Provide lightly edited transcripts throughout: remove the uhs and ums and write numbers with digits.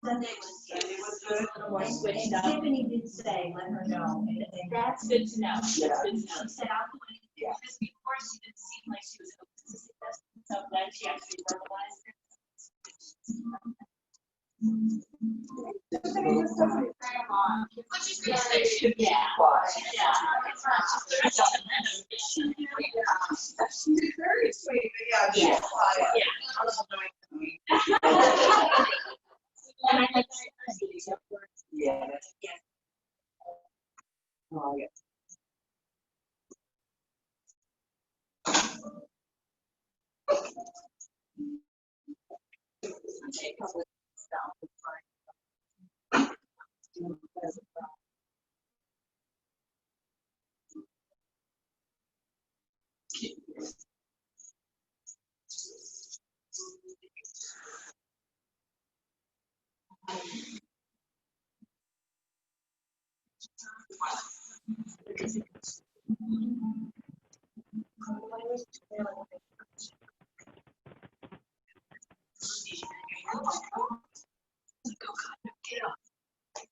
Sunday was good. A little more switched up. Tiffany did say, let her know. That's good to know. That's good to know. She said, I'll go in. Because before she didn't seem like she was open to suggestions. So glad she actually verbalized it. Yeah. She's very sweet, but yeah, she's quiet. And I like Yeah. Oh, yeah.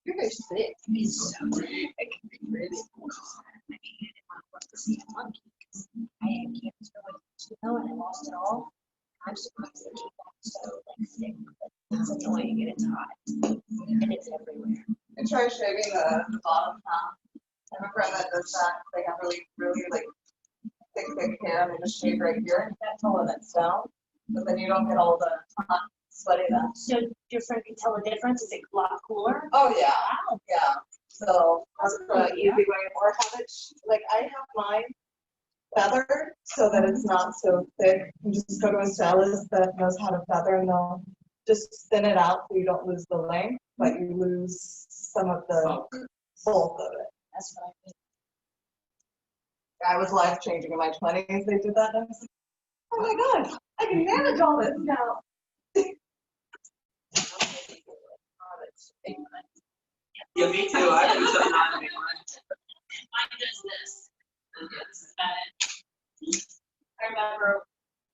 You're very sick. He's so sick. I can't really. I can't know, and I lost it all. I'm surprised they keep on so like thick, but it's annoying and it's hot and it's everywhere. I try shaving the bottom half. I have a friend that does that. They have really, really like thick hair and they just shave right here until when it's down. But then you don't get all the hot, sweaty then. So your friend can tell the difference? Is it a lot cooler? Oh yeah. Wow. Yeah. So that's the easy way, or have it like I have mine feathered so that it's not so thick. You just go to a stylist that knows how to feather and they'll just thin it out so you don't lose the length, but you lose some of the bulk of it. That's what I mean. I was life changing in my 20s. They did that and I was like, oh my God, I can manage all this now. Yeah, me too. I do something on me. Mine does this. That's about it. I remember,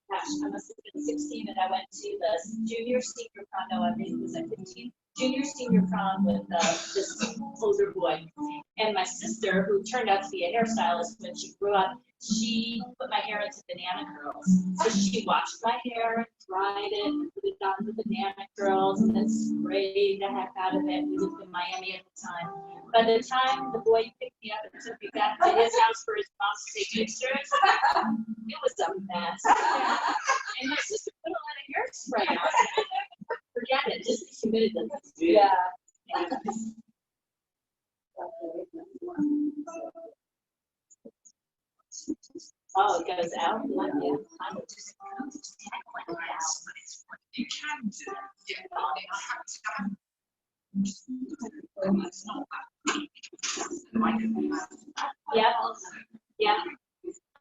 gosh, I must have been 16 and I went to the junior senior prom. No, I think it was at 15. Junior senior prom with this older boy. And my sister, who turned out to be a hairstylist when she grew up, she put my hair into banana curls. So she washed my hair, dried it, and put it on the banana curls, and then sprayed the heck out of it. We lived in Miami at the time. By the time the boy picked me up and took me back to his house for his mom to take pictures, it was a mess. And my sister put a lot of hairspray on it. Forget it, just humidity. Yeah. Oh, it goes out. Yeah. You can do it. Yeah. Yeah.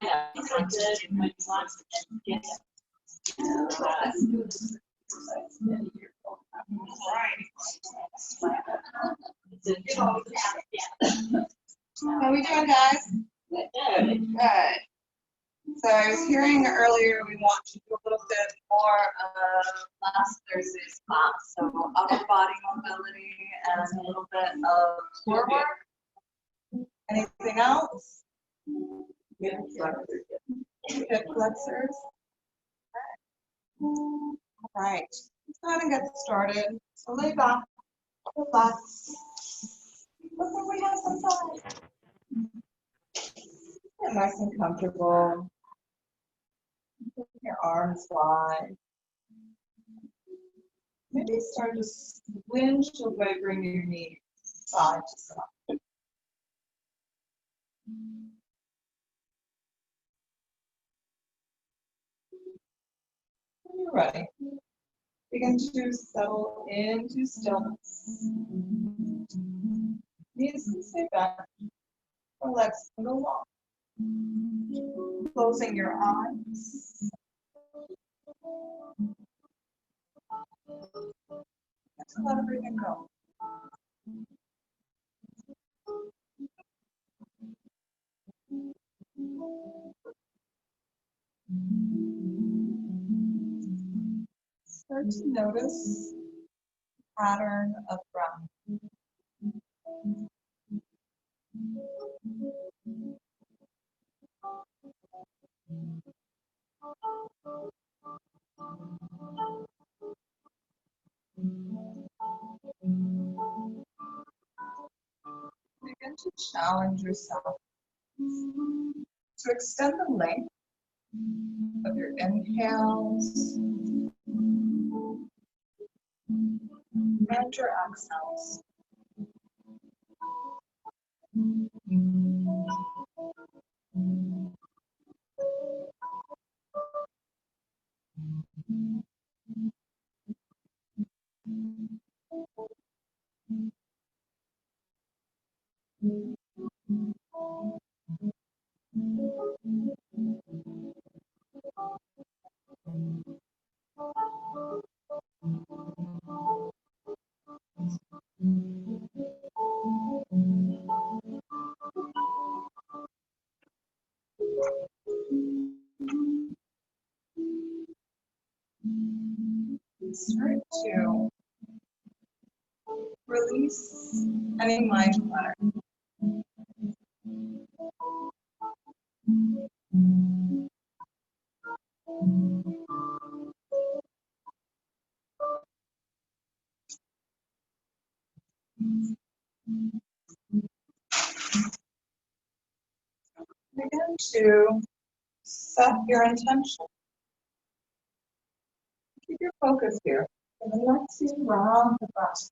Yeah. It's like good when you want to get it. How we doing, guys? Good. Good. So I was hearing earlier we want to do a little bit more of last Thursday's class. So upper body mobility and a little bit of core work. Anything else? Hip flexors. All right. Let's go ahead and get started. So lay back, relax. Look what we have inside. Get nice and comfortable. Put your arms wide. Maybe start to squinch away, bring your knees side to side. When you're ready, begin to settle into stillness. Knees can stay back, or legs can go long. Closing your eyes. Just let everything go. Start to notice pattern of breath. Begin to challenge yourself to extend the length of your inhales and your exhales. Start to release any mind clutter. Begin to set your intention. Keep your focus here for the next few rounds of breath.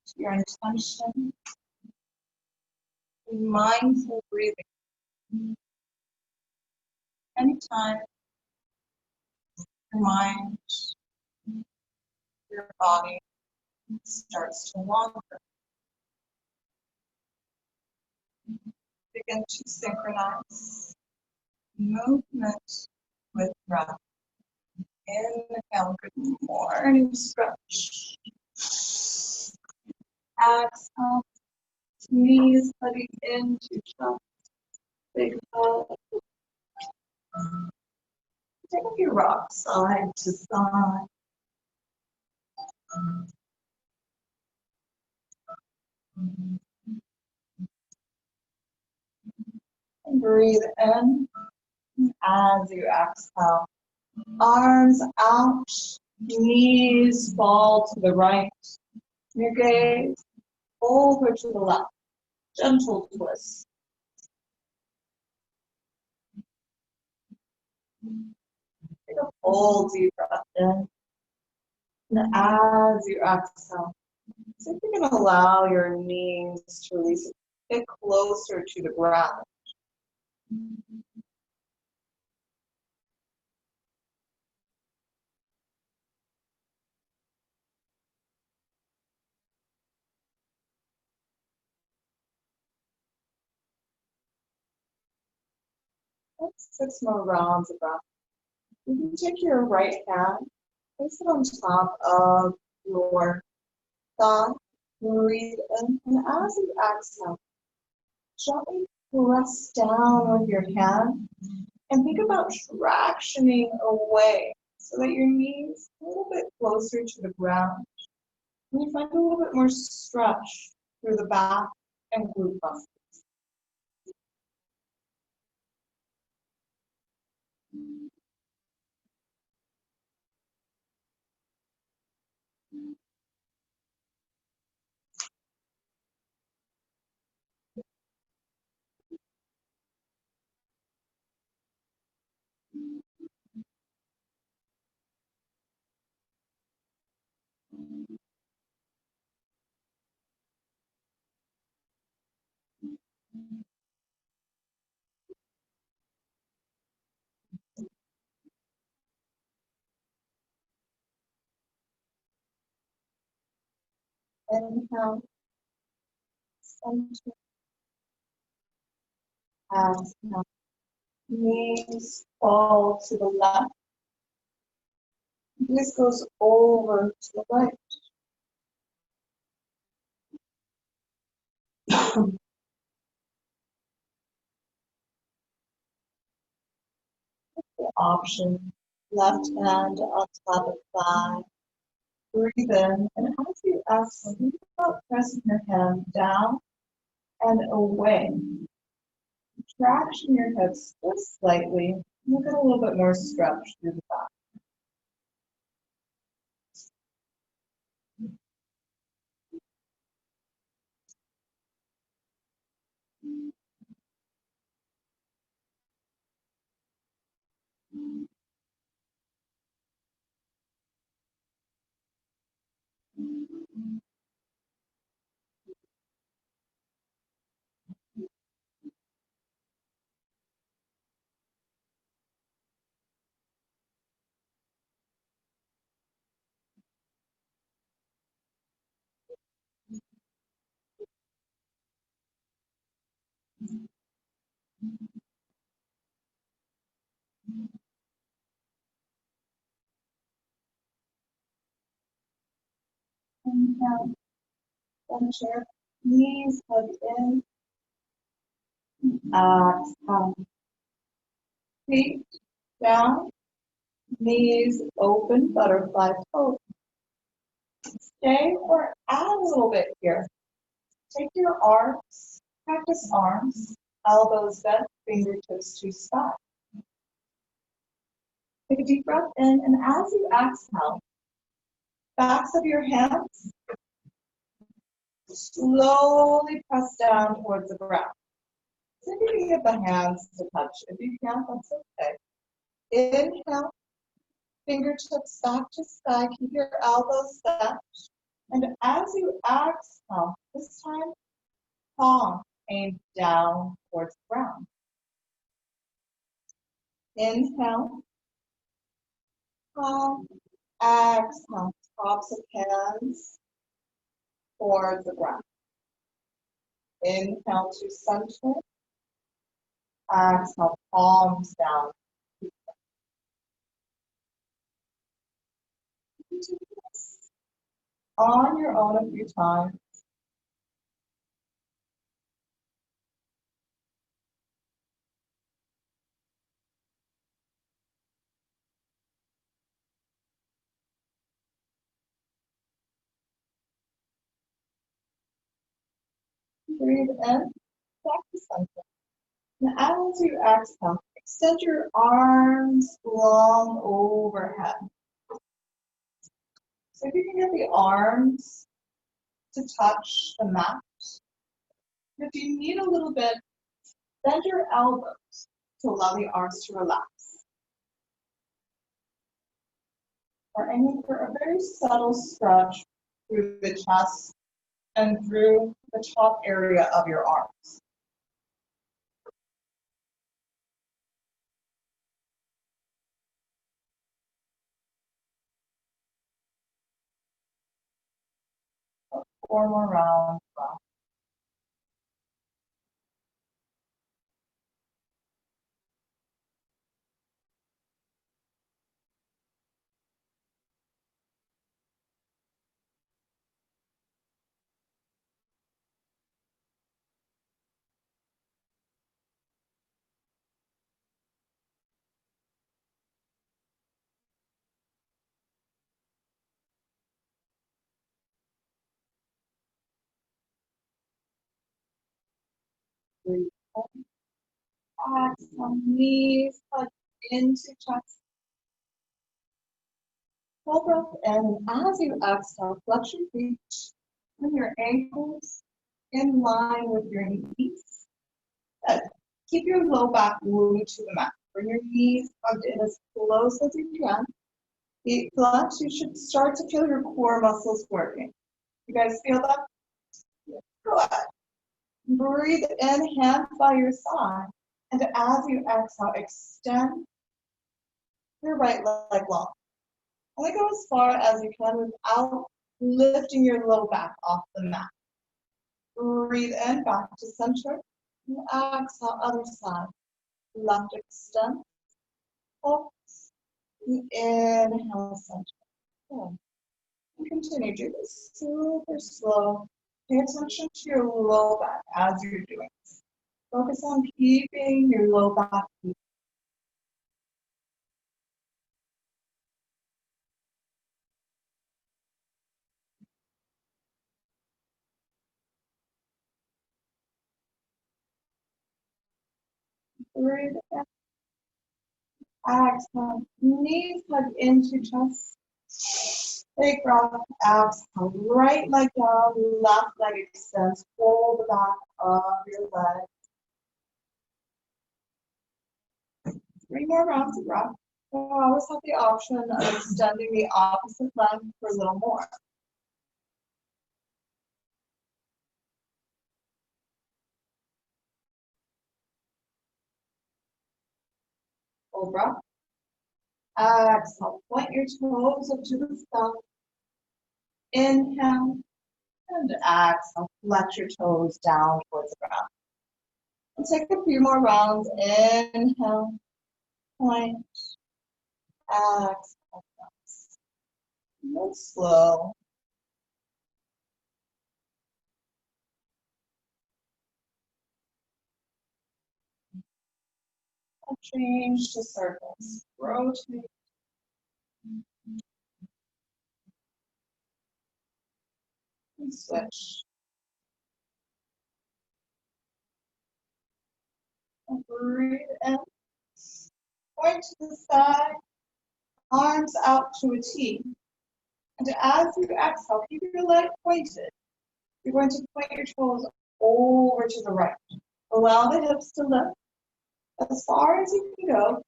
To your intention, be mindful breathing. Anytime your mind, your body starts to wander, begin to synchronize movement with breath. Inhale, good morning, stretch. Exhale, knees letting into chest, big hug. Take your rock side to side. And breathe in as you exhale. Arms out, knees fall to the right. Your gaze over to the left. Gentle twist. Take a full deep breath in. And as you exhale, see if you can allow your knees to release a bit closer to the ground. That's 6 more rounds of breath. You can take your right hand, place it on top of your thigh. Breathe in, and as you exhale, gently press down with your hand and think about tractioning away so that your knees a little bit closer to the ground. And you find a little bit more stretch through the back and glute muscles. Inhale. Center. Exhale. Knees fall to the left. This goes over to the right. The option, left hand on top of thigh. Breathe in, and as you exhale, think about pressing your hand down and away. Traction your hips just slightly. You'll get a little bit more stretch through the back. Inhale, center, knees hug in. Exhale. Feet down, knees open, butterfly pose. Stay or add a little bit here. Take your arms, practice arms, elbows bent, fingertips to sky. Take a deep breath in, and as you exhale, backs of your hands slowly press down towards the ground. See if you can get the hands to touch. If you can't, that's okay. Inhale, fingertips back to sky. Keep your elbows bent. And as you exhale, this time, palm aimed down towards the ground. Inhale, palm, exhale, tops of hands towards the ground. Inhale to center. Exhale, palms down. On your own a few times. Breathe in, back to center. And as you exhale, extend your arms long overhead. So if you can get the arms to touch the mat. If you need a little bit, bend your elbows to allow the arms to relax. We're aiming for a very subtle stretch through the chest and through the top area of your arms. Four more rounds left. Breathe in. Exhale, knees hug into chest. Full breath in. As you exhale, flex your feet and your ankles in line with your knees. Keep your low back glued to the mat. Bring your knees hugged in as close as you can. Feet flex. You should start to feel your core muscles working. You guys feel that? Go ahead. Breathe in, hands by your side. And as you exhale, extend your right leg long. Only go as far as you can without lifting your low back off the mat. Breathe in, back to center. And exhale, other side. Left extend. Focus. Inhale, center. Good. And continue to do this super slow. Pay attention to your low back as you're doing this. Focus on keeping your low back deep. Breathe in. Exhale. Knees hug into chest. Big breath. Exhale. Right leg down, left leg extends. Hold the back of your leg. 3 more rounds of breath. You always have the option of extending the opposite leg for a little more. Full breath. Exhale. Point your toes up to the sky. Inhale. And exhale. Flex your toes down towards the ground. And take a few more rounds. Inhale. Point. Exhale. Move slow. And change to circles. Rotate. And switch. And breathe in. Point to the side. Arms out to a T. And as you exhale, keep your leg pointed. You're going to point your toes over to the right. Allow the hips to lift as far as you can go.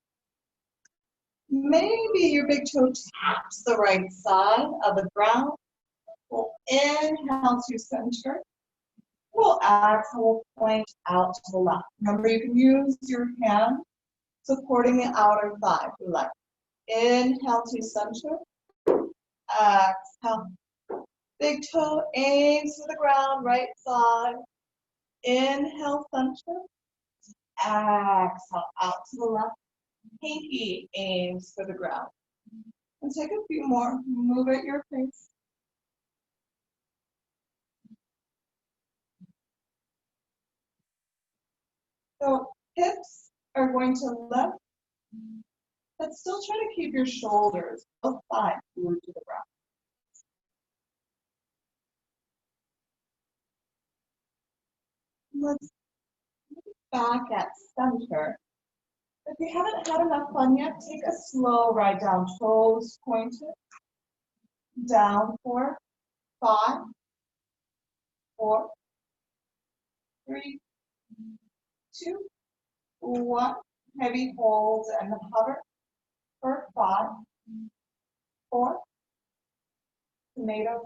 Maybe your big toe taps the right side of the ground. We'll inhale to center. We'll exhale, point out to the left. Remember, you can use your hand supporting the outer thigh if you like. Inhale to center. Exhale. Big toe aims to the ground, right side. Inhale, center. Exhale, out to the left. Pinky aims for the ground. And take a few more. Move at your pace. So hips are going to lift, but still try to keep your shoulders, both thighs, glued to the ground. Let's move back at center. If you haven't had enough fun yet, take a slow ride down, toes pointed. Down 4, 5, 4, 3, 2, 1. Heavy hold and hover for 5, 4, tomato,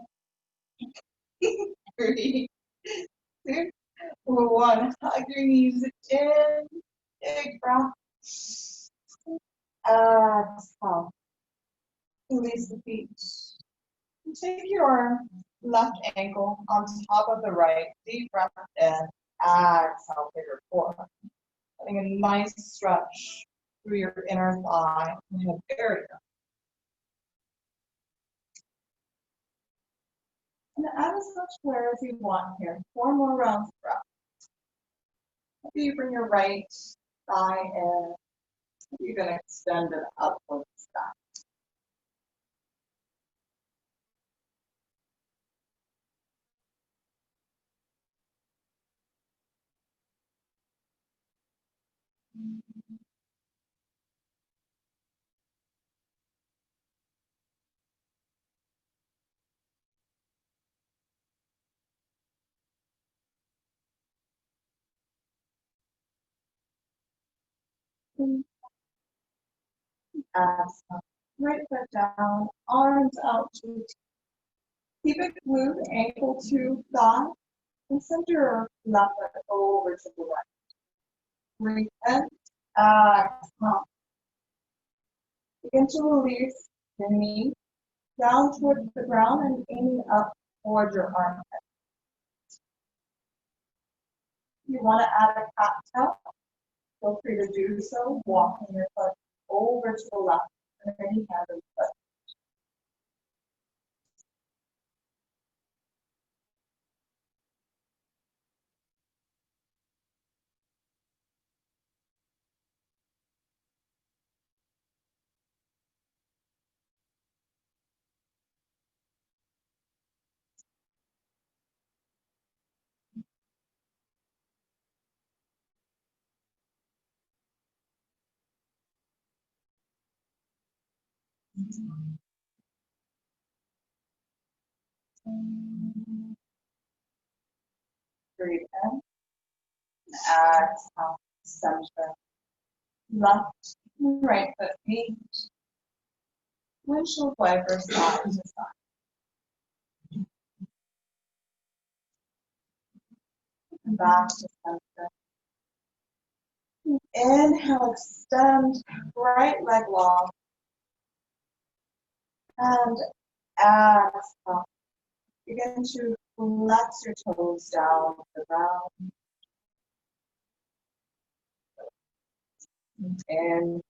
3, 2, 1. Hug your knees in. Big breath. Exhale. Release the feet. And take your left ankle on top of the right. Deep breath in. Exhale, figure 4. Getting a nice stretch through your inner thigh and hip area. And add as much flare as you want here. 4 more rounds of breath. Maybe you bring your right thigh in. You can extend it up towards the sky. Exhale. Right foot down, arms out to the keep it glued, ankle to thigh, and send your left foot over to the right. Breathe in, exhale. Begin to release the knee down towards the ground and aiming up towards your armpit. You want to add a cat cow, feel free to do so, walking your foot over to the left and then you hand the foot. Breathe in, exhale, center, left and right foot meet, windshield wiper side to side, and back to center. Inhale, extend, right leg long, and exhale. Begin to flex your toes down to the ground. Inhale,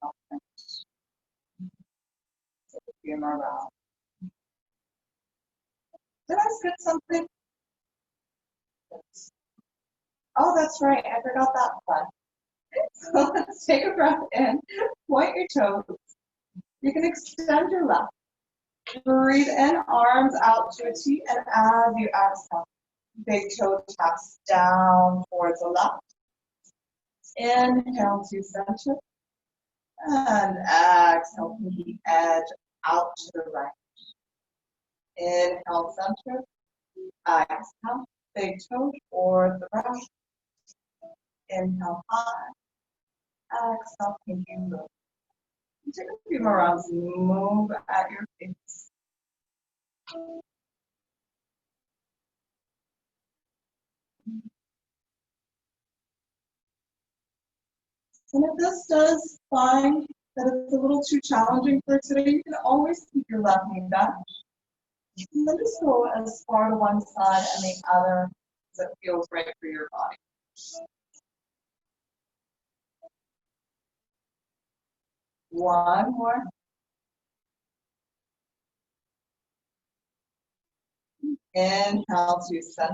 take a few more rounds. Did I skip something? Oh, that's right, I forgot that one. So let's take a breath in, point your toes. You can extend your left. Breathe in, arms out to a T, and as you exhale, big toe taps down towards the left. Inhale to center, and exhale, pinky edge out to the right. Inhale, center, exhale, big toe towards the right. Inhale, high, exhale, pinky low. Take a few more rounds, move at your pace. And if this does find that it's a little too challenging for today, you can always keep your left knee back. And then just go as far to one side and the other as it feels right for your body. One more. Inhale to center.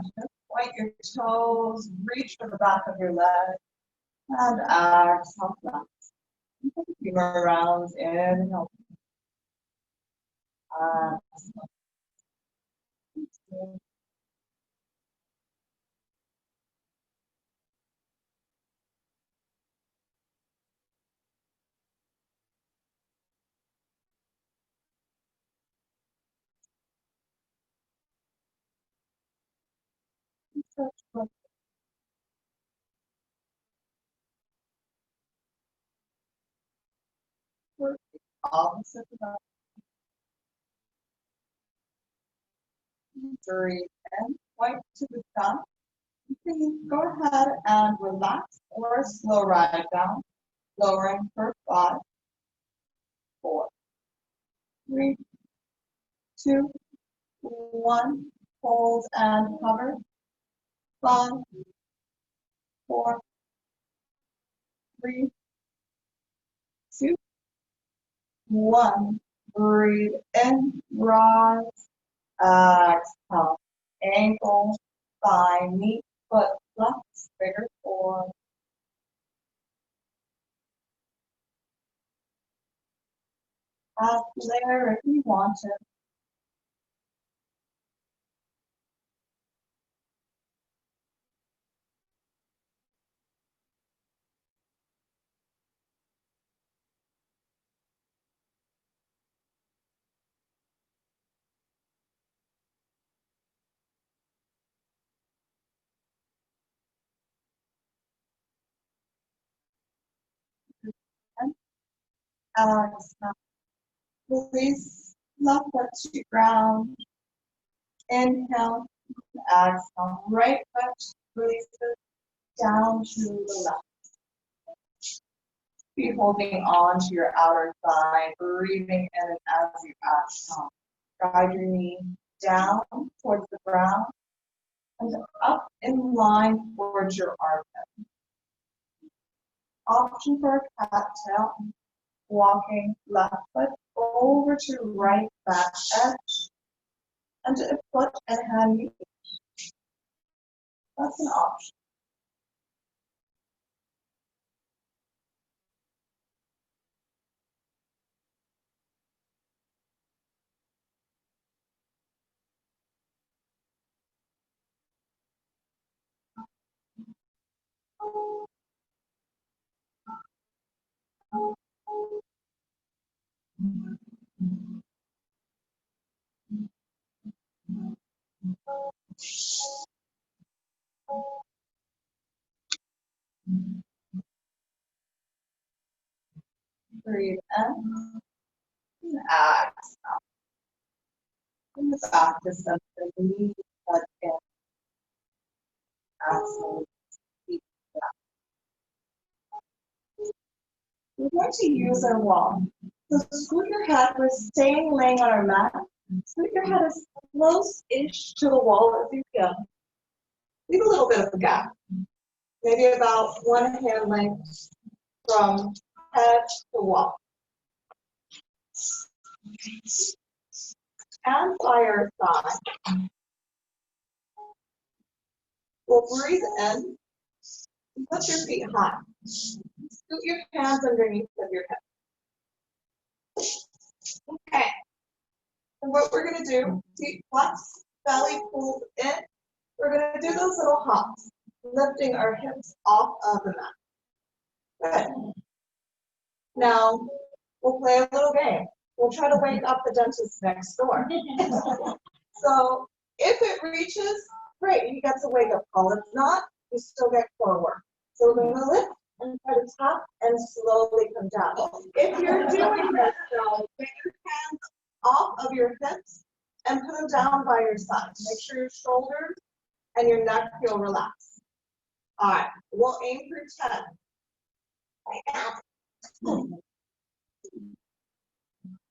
Point your toes, reach for the back of your leg, and exhale, flex. Take a few more rounds. Inhale. Exhale. Opposite of that. Breathe in, point to the sky. You can go ahead and relax or slow ride down, lowering for 5, 4, 3, 2, 1. Hold and hover. 5, 4, 3, 2, 1. Breathe in, rise, exhale. Ankle, thigh, knee, foot, flex, bigger forward. Up there if you want to. Exhale. Release left foot to ground. Inhale, exhale. Right foot releases down to the left. Be holding on to your outer thigh, breathing in and as you exhale. guide your knee down towards the ground and up in line towards your armpit. Option for a cat tail, walking left foot over to right back edge and a foot and hand knee. That's an option. Breathe in and exhale. Bring the back to center, knee tuck in. Exhale. Deep breath. We're going to use our wall. So scoot your head. We're staying laying on our mat. Scoot your head as close-ish to the wall as you can. Leave a little bit of a gap. Maybe about 1 hand length from head to wall. And by our side. We'll breathe in. And put your feet high. Scoot your hands underneath of your head. Okay. And what we're going to do, feet flex, belly pulled in. We're going to do those little hops, lifting our hips off of the mat. Good. Now, we'll play a little game. We'll try to wake up the dentist next door. So, if it reaches, great, you get the wake up call. If not, you still get forward. So we're going to lift and try to tap and slowly come down. If you're doing this, though, get your hands off of your hips and put them down by your sides. Make sure your shoulders and your neck feel relaxed. All right, we'll aim for 10.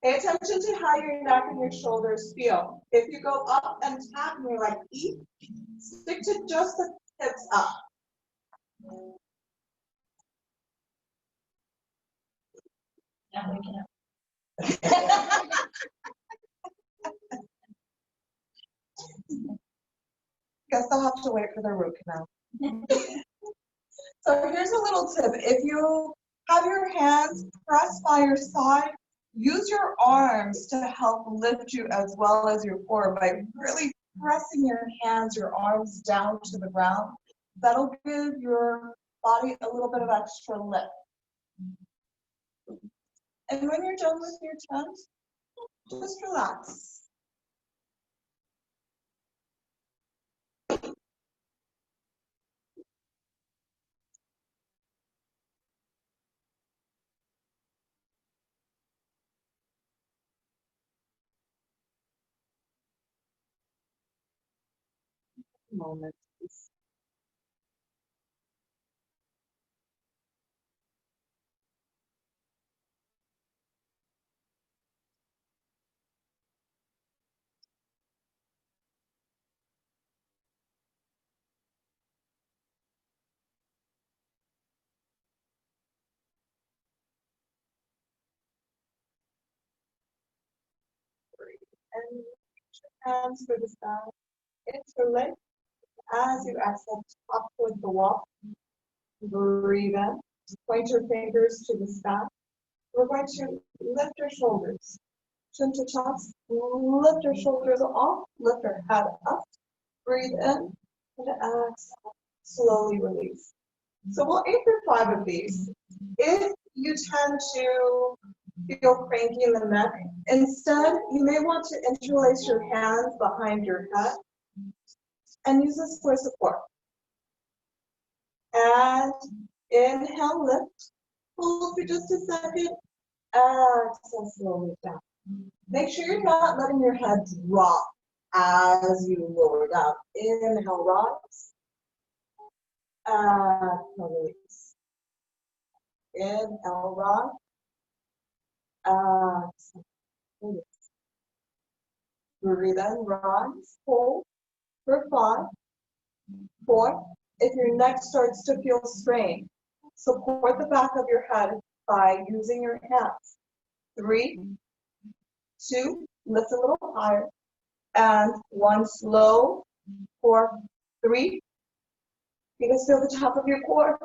Pay attention to how your neck and your shoulders feel. If you go up and tap and you're like, eat, stick to just the hips up. Now waking up. Guess I'll have to wait for the root canal. So here's a little tip. If you have your hands pressed by your side, use your arms to help lift you as well as your core by really pressing your hands, your arms down to the ground. That'll give your body a little bit of extra lift. And when you're done with your tent, just relax. Moment, please. And hands to the side, interlace as you exhale up towards the wall. Breathe in, point your fingers to the sky. We're going to lift your shoulders, chin to chest, lift your shoulders off, lift your head up, breathe in, and exhale, slowly release. So we'll aim for 5 of these. If you tend to feel cranky in the neck, instead, you may want to interlace your hands behind your head and use this for support. And inhale, lift, hold for just a second, exhale, slowly down. Make sure you're not letting your head drop as you lower down. Inhale, rise, exhale, release. Inhale, rise, exhale, release. Breathe in, rise, hold for 5, 4. If your neck starts to feel strained, support the back of your head by using your hands. 3, 2, lift a little higher, and 1, slow, 4, 3. You can feel the top of your core.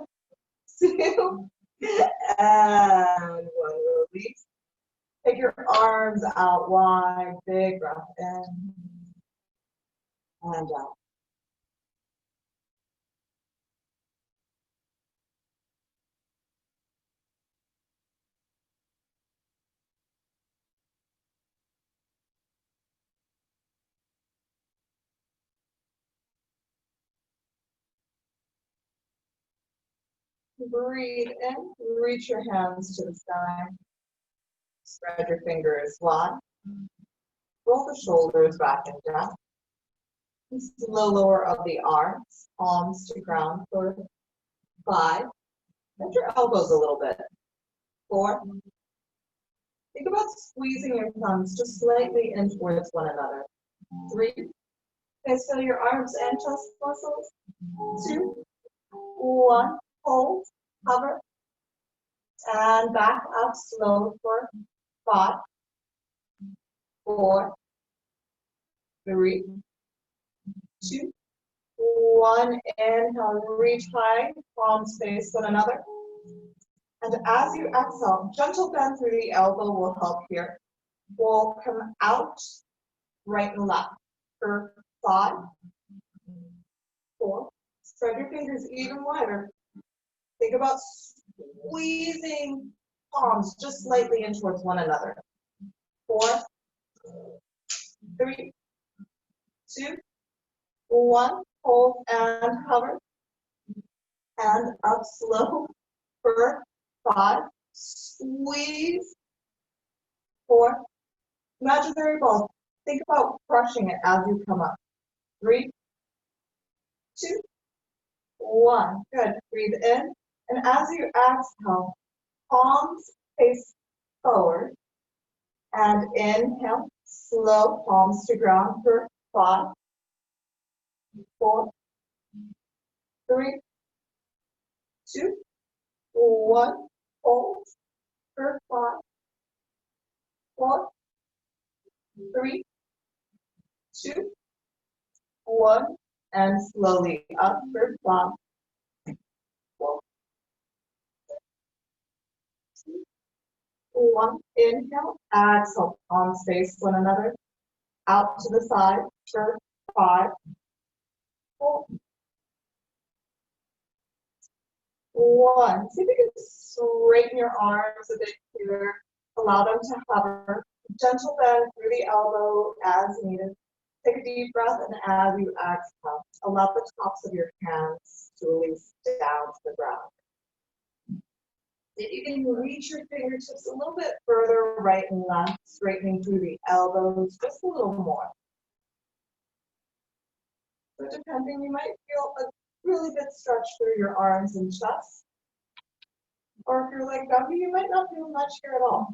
2, and 1, release. Take your arms out wide, big breath in and out. Breathe in, reach your hands to the sky. Spread your fingers wide. Roll the shoulders back and down. Slow lower of the arms, palms to ground for 5. Bend your elbows a little bit. 4. Think about squeezing your thumbs just slightly in towards one another. 3. Guys, feel your arms and chest muscles. 2, 1. Hold, hover, and back up slow for 5, 4, 3, 2, 1. Inhale, reach high, palms face one another. And as you exhale, gentle bend through the elbow will help here. We'll come out, right and left for 5, 4. Spread your fingers even wider. Think about squeezing palms just slightly in towards one another. 4, 3, 2, 1. Hold and hover. And up slow for 5. Squeeze. 4. Imaginary ball. Think about crushing it as you come up. 3, 2, 1. Good. Breathe in. And as you exhale, palms face forward. And inhale, slow palms to ground for 5, 4, 3, 2, 1. Hold for 5, 4, 3, 2, 1. And slowly up for 5, 4, 2, 1. Inhale, exhale, palms face one another. Out to the side for 5, 4, 1. See if you can straighten your arms a bit here. Allow them to hover. Gentle bend through the elbow as needed. Take a deep breath, and as you exhale, allow the tops of your hands to release down to the ground. If you can reach your fingertips a little bit further, right and left, straightening through the elbows just a little more. So depending, you might feel a really good stretch through your arms and chest. Or if you're like Gumby, you might not feel much here at all.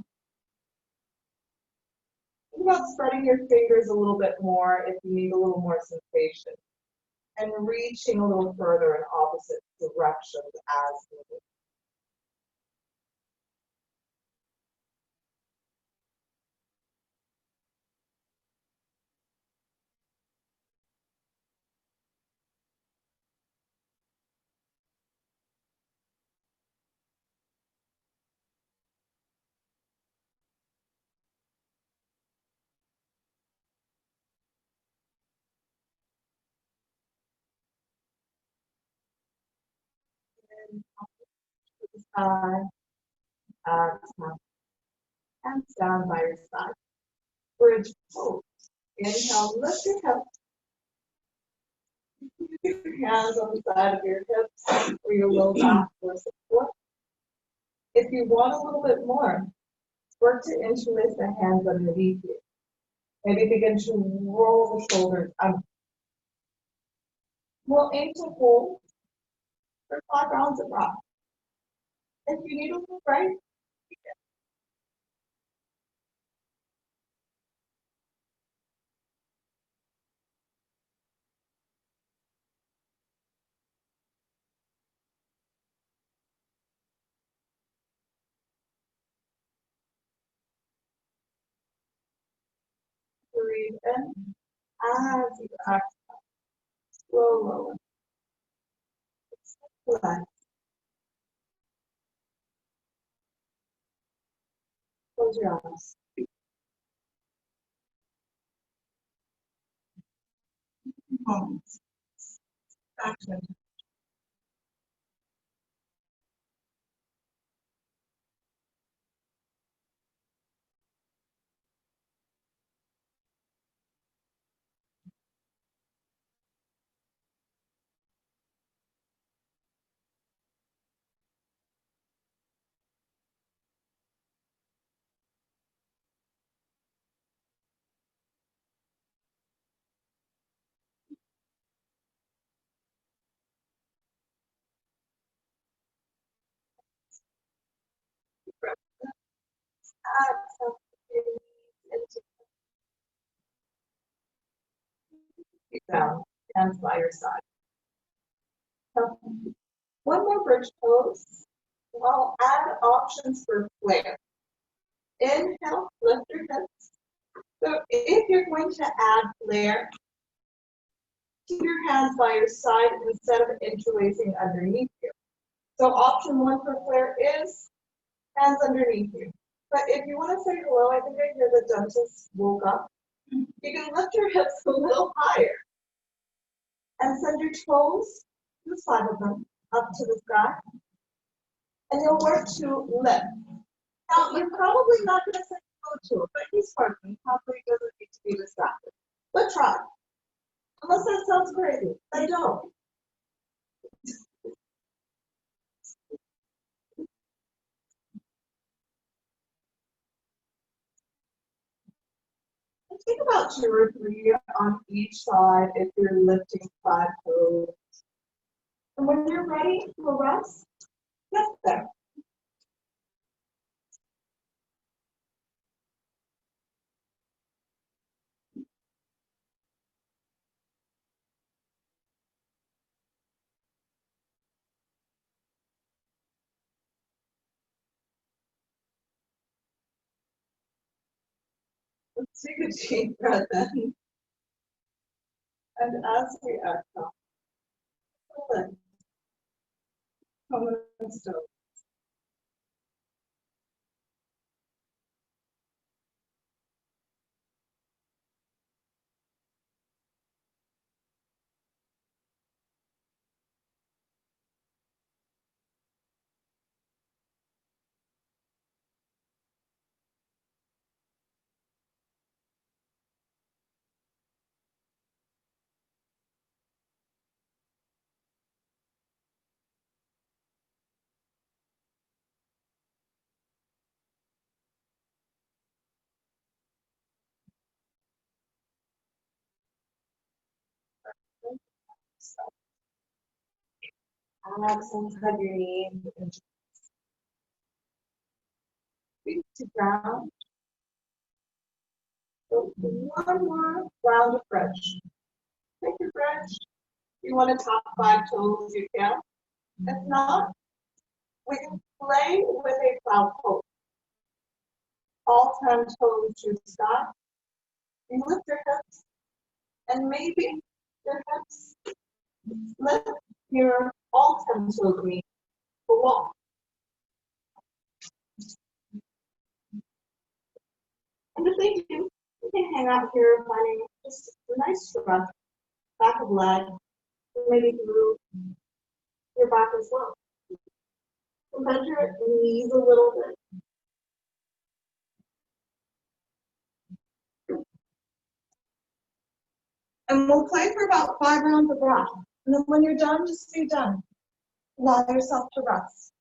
Think about spreading your fingers a little bit more if you need a little more sensation. And reaching a little further in opposite directions as needed. Exhale, and stand by your side. Bridge pose. Inhale, lift your hips. Keep your hands on the side of your hips or your low back for support. If you want a little bit more, work to interlace the hands underneath you. Maybe begin to roll the shoulders up. We'll aim to hold for 5 rounds of breath. If you need a little break, breathe in. As you exhale, slow, relax. Close your eyes. Moments. Action. Exhale. Into down. Hands by your side. So, one more bridge pose. I'll add options for flare. Inhale, lift your hips. So if you're going to add flare, keep your hands by your side instead of interlacing underneath you. So option one for flare is hands underneath you. But if you want to say hello, I think I hear the dentist woke up. You can lift your hips a little higher and send your toes to the side of them, up to the sky. And you'll work to lift. Now, you're probably not going to say hello to it, but he's working. Probably doesn't need to be distracted. But try. Unless that sounds crazy. I don't. And take about 2 or 3 on each side if you're lifting 5 toes. And when you're ready for rest, get there. Let's take a deep breath in. And as we exhale, lift. Come and still. Exhale, hug your knees and feet to ground. So one more round of bridge. Take your bridge. If you want to top 5 toes, you can. If not, we can play with a cloud pose. All 10 toes to the sky. You lift your hips, and maybe your hips lift your all 10 toes meet the wall. And if they do, you can hang out here finding just a nice stretch, back of leg, maybe through your back as well. Bend your knees a little bit. And we'll play for about 5 rounds of breath. And then when you're done, just be done. Allow yourself to rest.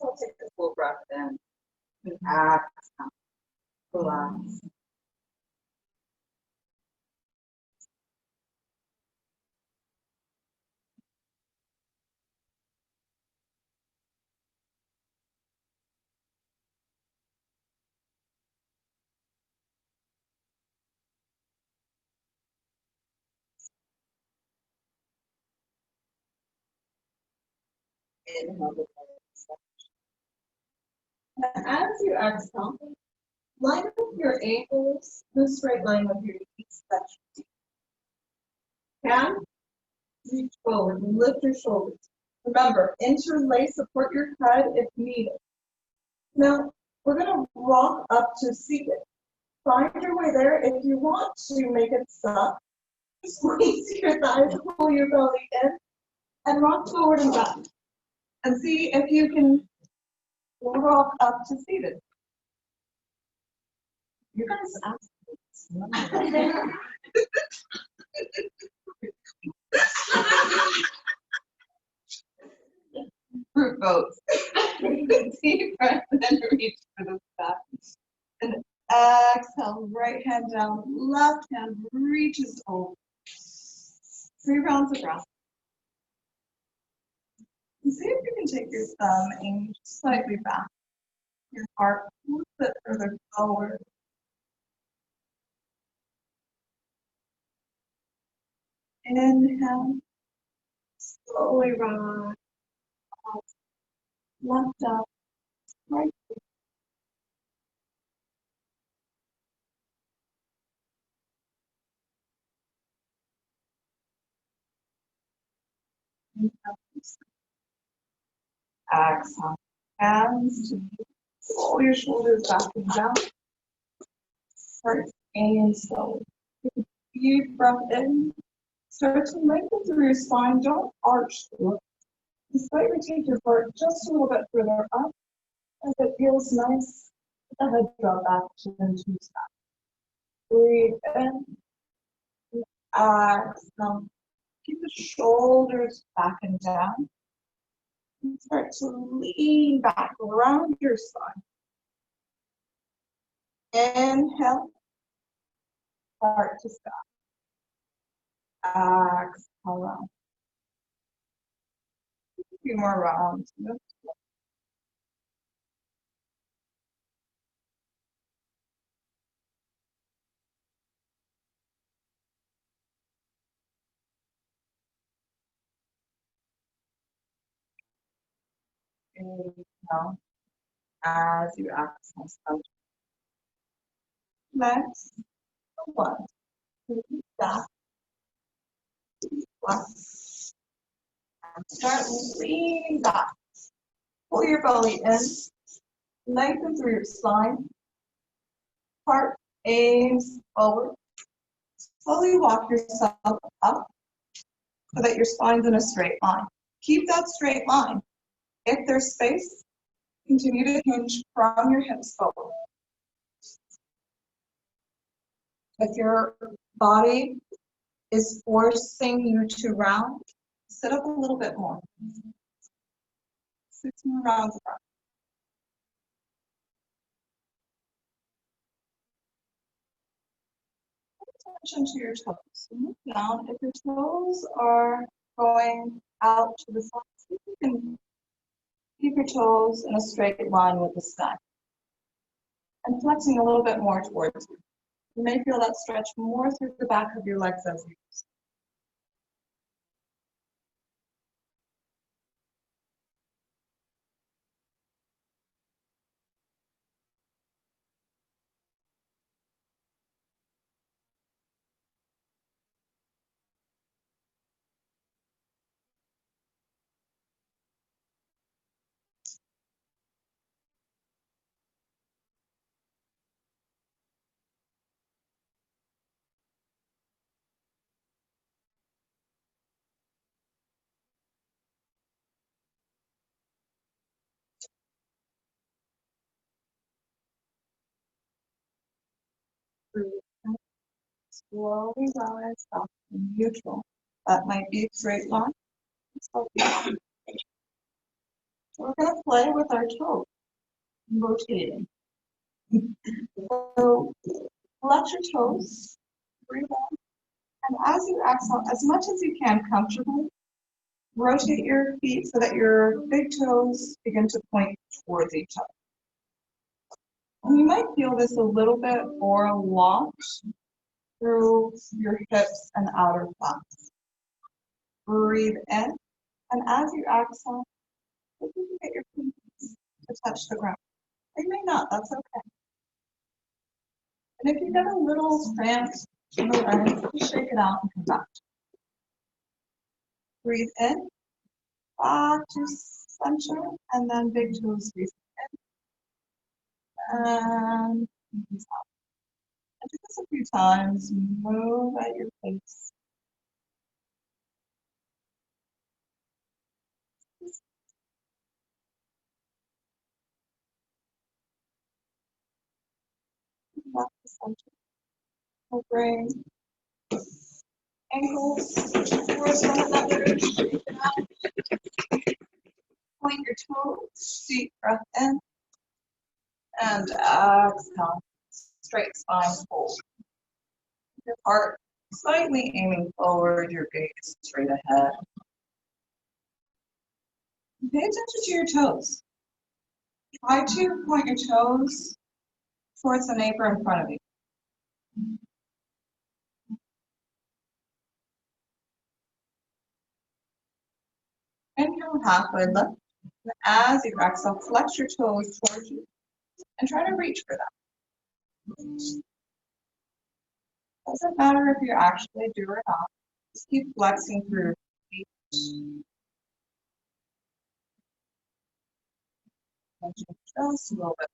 We'll take a full breath in and exhale. Relax. Inhale. And as you exhale, line up your ankles in a straight line with your knees. Hand, reach forward, lift your shoulders. Remember, interlace, support your head if needed. Now, we're going to rock up to seated. Find your way there. If you want to make it stop, squeeze your thighs, pull your belly in, and rock forward and back. And see if you can rock up to seated. You guys asked me. Group votes. Deep breath and then reach for the sky. And exhale, right hand down, left hand reaches over. 3 rounds of breath. And see if you can take your thumb and slightly back. Your heart a little bit further forward. Inhale, slowly rise. Left up, right. Exhale. Hands to pull your shoulders back and down. Start and slowly. Take a deep breath in. Start to lengthen through your spine. Don't arch through it. Slightly take your heart just a little bit further up. As it feels nice, let the head drop back to the two sides. Breathe in. Exhale. Keep the shoulders back and down. And start to lean back around your spine. Inhale. Heart to sky. Exhale round. A few more rounds. Inhale. As you exhale, slouch. Next, one. Back. One. Start leaning back. Pull your belly in. Lengthen through your spine. Heart aims forward. Slowly walk yourself up so that your spine's in a straight line. Keep that straight line. If there's space, continue to hinge from your hips forward. If your body is forcing you to round, sit up a little bit more. 6 more rounds of breath. Pay attention to your toes. Look down. If your toes are going out to the side, see if you can keep your toes in a straight line with the sky. And flexing a little bit more towards you. You may feel that stretch more through the back of your legs as you use. Breathe in. Slowly rise up to neutral. That might be a straight line. So we're going to play with our toes, rotating. So flex your toes, breathe in, and as you exhale, as much as you can comfortably, rotate your feet so that your big toes begin to point towards each other. And you might feel this a little bit or a lot through your hips and outer thighs. Breathe in, and as you exhale, If you can get your feet to touch the ground. They may not, that's okay. And if you get a little cramped in the legs, just shake it out and come back. Breathe in, back to center, and then big toes squeeze in. And release out. And do this a few times. Move at your pace. Back to center. We'll bring ankles towards one another. Shake it out. Point your toes. Deep breath in. And exhale. Straight spine hold. Your heart slightly aiming forward, your gaze straight ahead. Pay attention to your toes. Try to point your toes towards the neighbor in front of you. Inhale, halfway lift. And as you exhale, flex your toes towards you and try to reach for them. Doesn't matter if you actually do or not. Just keep flexing through your feet. Just a little bit.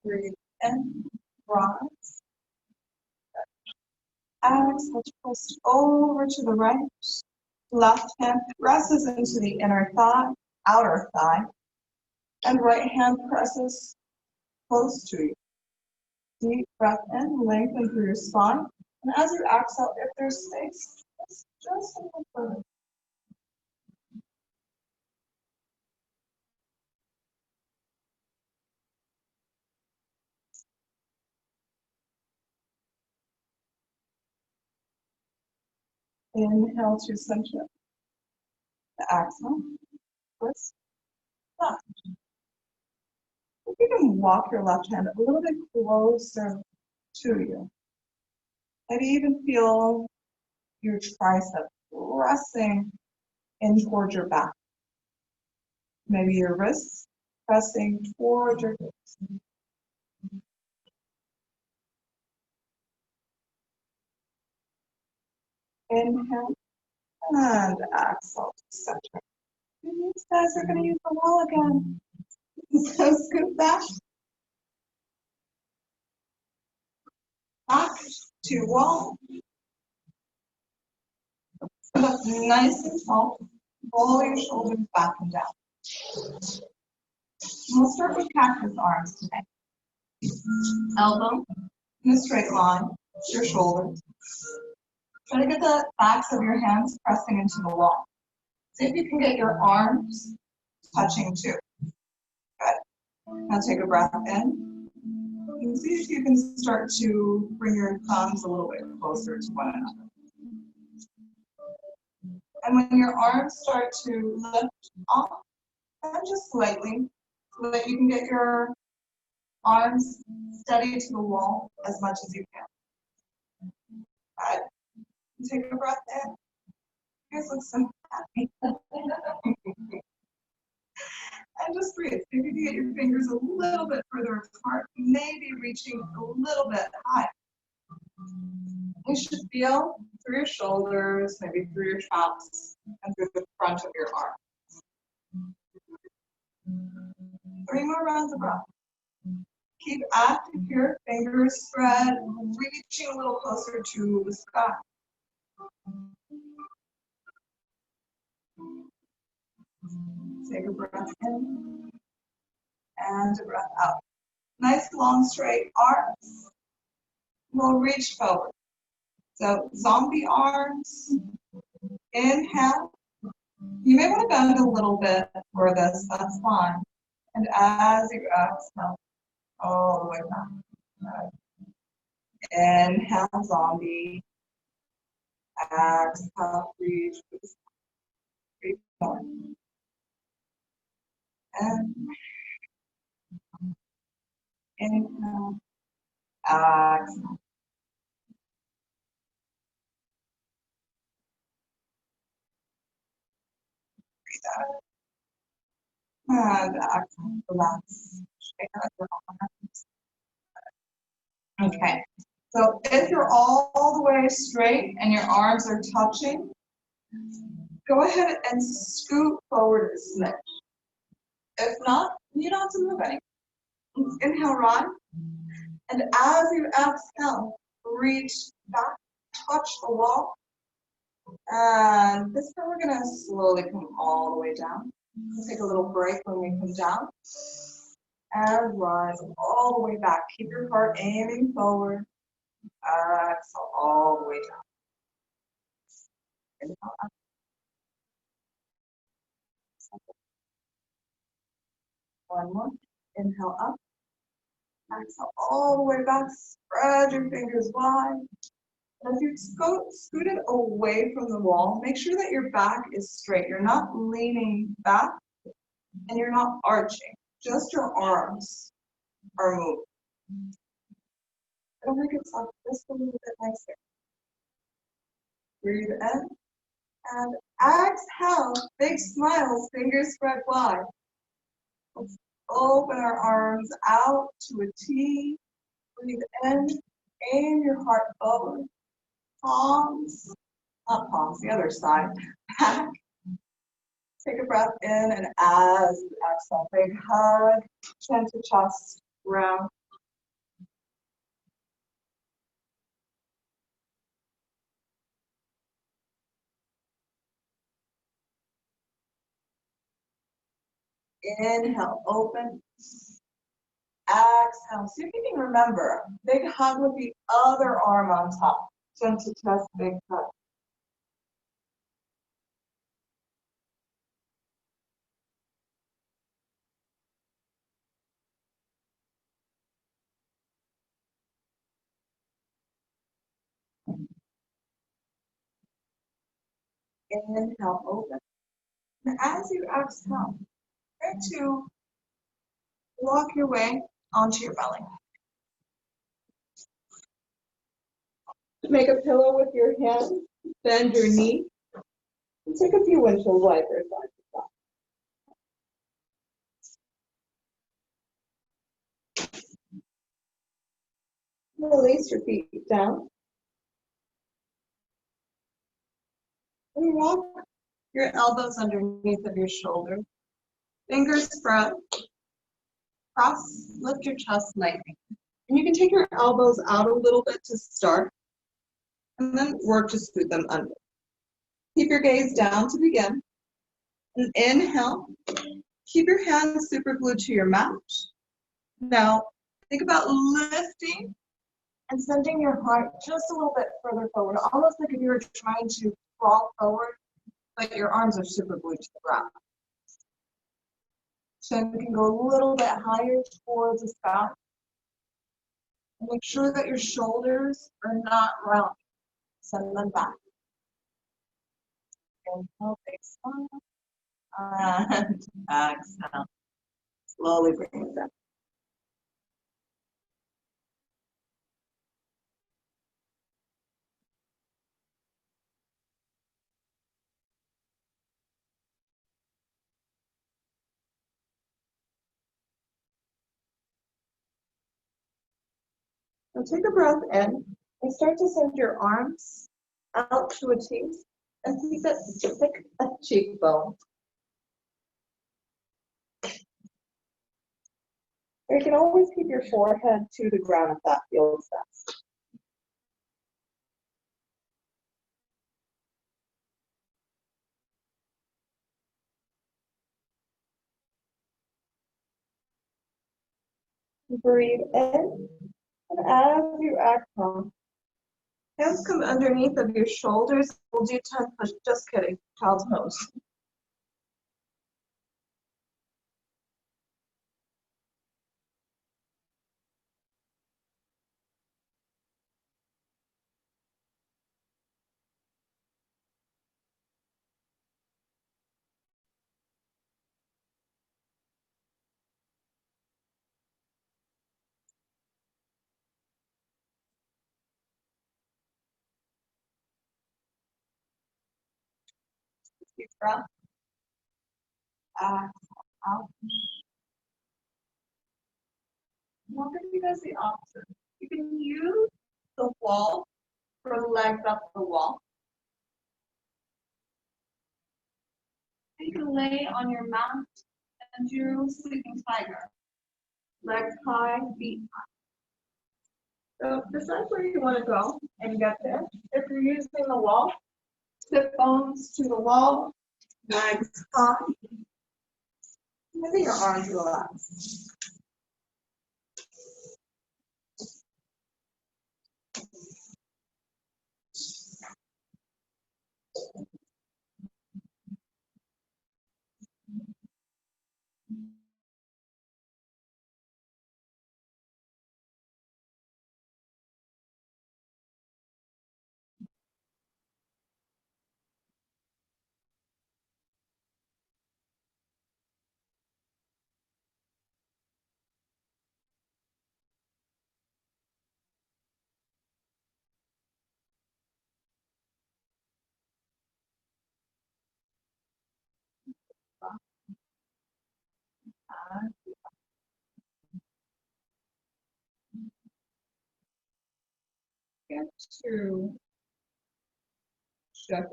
Breathe in, rise. Exhale, twist over to the right. Left hand presses into the inner thigh, outer thigh, and right hand presses close to you. Deep breath in, lengthen through your spine. And as you exhale, if there's space, just a little further. Inhale to center. Exhale, twist, left. If you can walk your left hand a little bit closer to you. Maybe even feel your tricep pressing in towards your back. Maybe your wrists pressing towards your hips. Inhale and exhale to center. And these guys are going to use the wall again. So scoot back to wall. Sit up nice and tall. Roll your shoulders back and down. And we'll start with cactus arms today. Elbow in a straight line, your shoulders. Try to get the backs of your hands pressing into the wall. See if you can get your arms touching too. Good. Now take a breath in. And see if you can start to bring your thumbs a little bit closer to one another. And when your arms start to lift off, and just slightly, so that you can get your arms steady to the wall as much as you can. Good. Take a breath in. You guys look so happy. And just breathe. See if you can get your fingers a little bit further apart, maybe reaching a little bit high. You should feel through your shoulders, maybe through your traps, and through the front of your arm. 3 more rounds of breath. Keep active here, fingers spread, reaching a little closer to the sky. Take a breath in and a breath out. Nice long straight arms. We'll reach forward. So zombie arms. Inhale. You may want to bend a little bit for this, that's fine. And as you exhale, all the way back. Good. Inhale, zombie. Exhale, reach. 3 more. And inhale, exhale. And exhale, relax. Straighten out your arms. Okay, so if you're all the way straight and your arms are touching, go ahead and scoot forward a smidge. If not, you don't have to move any. Inhale, rise. And as you exhale, reach back, touch the wall. And this time we're gonna slowly come all the way down. We'll take a little break when we come down. And rise all the way back. Keep your heart aiming forward. Exhale all the way down. Inhale up. One more. Inhale up. Exhale all the way back. Spread your fingers wide. And as you scoot it away from the wall, make sure that your back is straight. You're not leaning back and you're not arching. Just your arms are moving. It'll make it sound just a little bit nicer. Breathe in and exhale. Big smiles, fingers spread wide. Let's open our arms out to a T. Breathe in, aim your heart forward. Palms, not palms, the other side. Back. Take a breath in, and as you exhale, big hug, chin to chest, round. Inhale, open. Exhale. See if you can remember. Big hug with the other arm on top. Chin to chest, big hug. Inhale, open. And as you exhale, try to walk your way onto your belly. Make a pillow with your hands, bend your knee, and take a few windshield wipers side to side. Release your feet down. And walk your elbows underneath of your shoulders. Fingers spread. Cross, lift your chest lightly. And you can take your elbows out a little bit to start, and then work to scoot them under. Keep your gaze down to begin. And inhale. Keep your hands super glued to your mat. Now, think about lifting and sending your heart just a little bit further forward, almost like if you were trying to crawl forward, but your arms are super glued to the ground. Chin can go a little bit higher towards the sky. And make sure that your shoulders are not round. Send them back. Inhale, big smile. And exhale. Slowly bring it down. So take a breath in and start to send your arms out to a T and keep it thick at cheekbone. Or you can always keep your forehead to the ground if that feels best. Breathe in, and as you exhale, hands come underneath of your shoulders. We'll do 10 push. Just kidding. Child's pose. Deep breath. Out. What if you guys the opposite? You can use the wall for the legs up the wall. You can lay on your mat and do sleeping tiger. Legs high, feet high. So decide where you want to go and get there. If you're using the wall, sit bones to the wall, legs high. Maybe your arms relax. Get to shift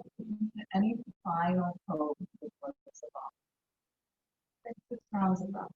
any final pose before this about. Take the crowns about.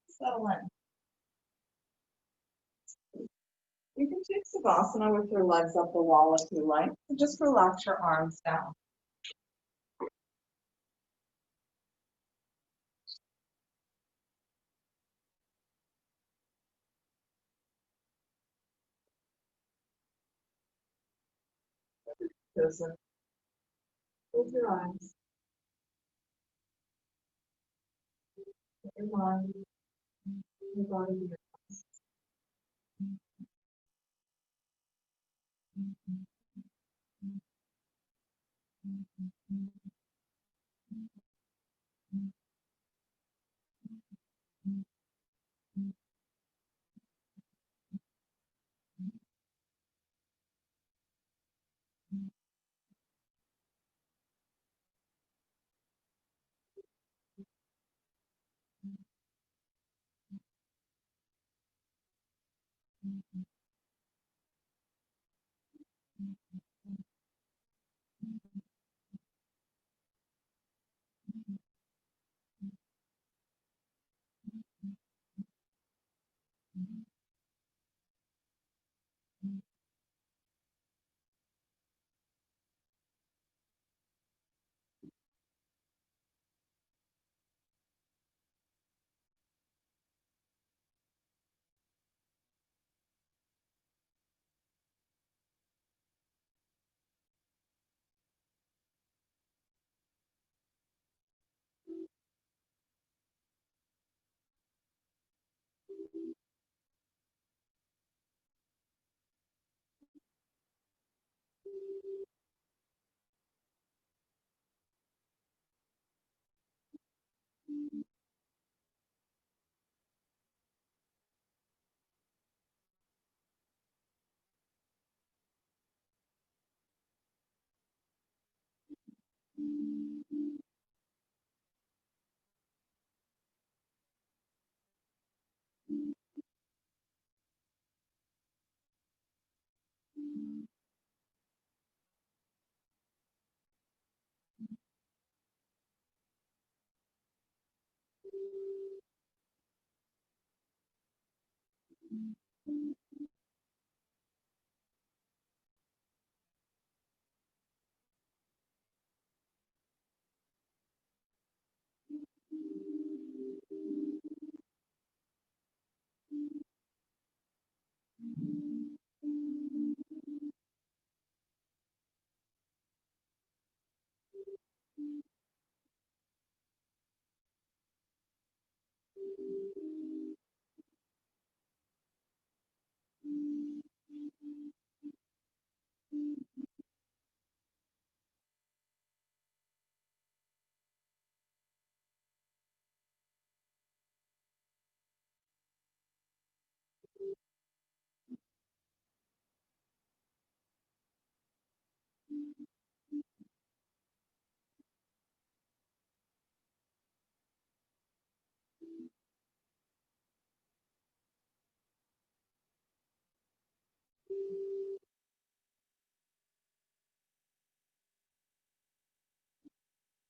Settle in. You can take Savasana with your legs up the wall if you like. Just relax your arms down. Close your eyes. Put your mind, your body.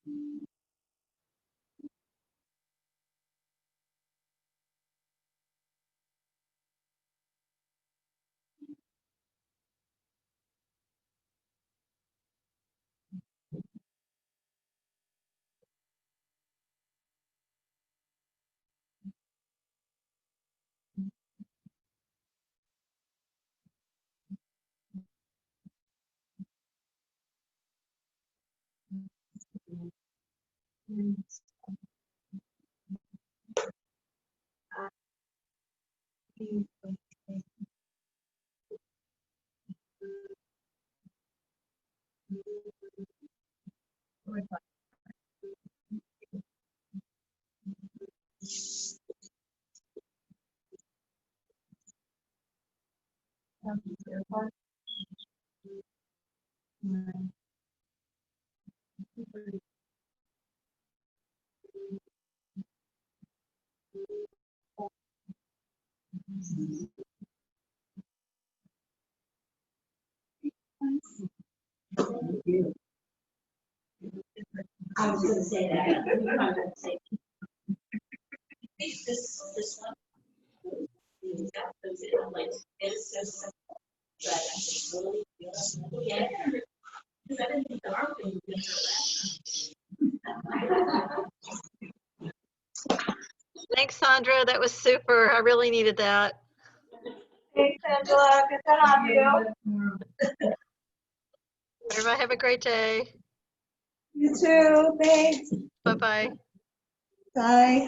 I was gonna say that. I'm gonna say. This one. Got those in, I'm like, it's so simple. But I just really feel, yeah. Because I didn't think the arm thing would be so bad. Thanks, Sandra. That was super. I really needed that. Thanks, Angela. Good to have you. Everybody have a great day. You too. Thanks. Bye-bye. Bye.